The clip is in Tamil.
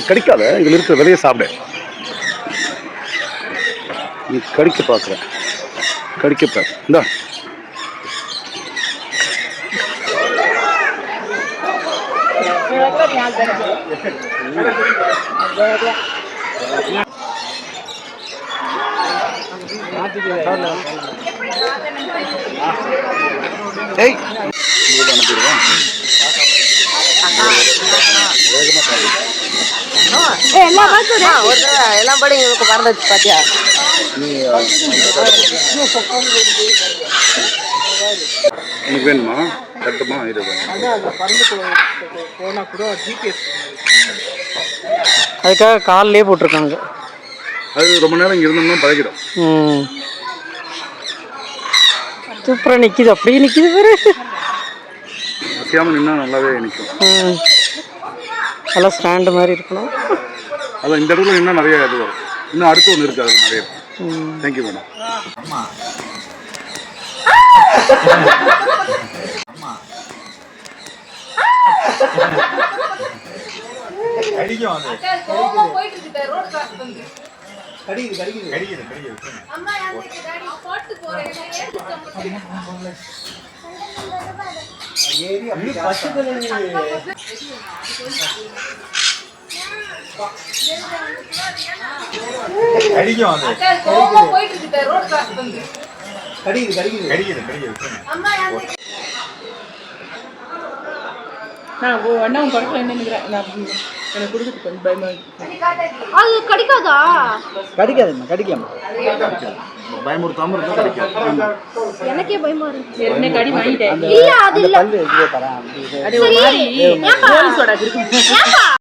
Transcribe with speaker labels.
Speaker 1: கடிக்காத, இதில் இருக்கிற விதையை சாப்பிட. நீ கடிக்க பார்க்குற, கடிக்க இந்தா. ஏய் அனுப்பிடுவேன்.
Speaker 2: எல்லாம் படி உங்களுக்கு பறந்துச்சு பாத்தியா?
Speaker 1: எனக்கு வேணுமா? கட்டுமா? இது
Speaker 3: போனா கூட ஜிபிஎஸ் அதுக்காக காலிலே போட்டிருக்காங்க.
Speaker 1: அது ரொம்ப நேரம் இங்கே இருந்தோம்னா பழகிடும்.
Speaker 3: சூப்பராக நிற்கிது, அப்படியே நிற்கிது பேரு.
Speaker 1: அசையாமல் நின்னா நல்லாவே நிற்கும்.
Speaker 3: நல்லா ஸ்டாண்டு மாதிரி இருக்கணும்.
Speaker 1: அதான் இந்த இடத்துல இன்னும் நிறைய இது வரும். இன்னும் அடுத்து ஒன்று இருக்குது, அது நிறைய. Thank you madam. பயமுறுத்தாம
Speaker 4: எனக்கே பயமா இருக்கு.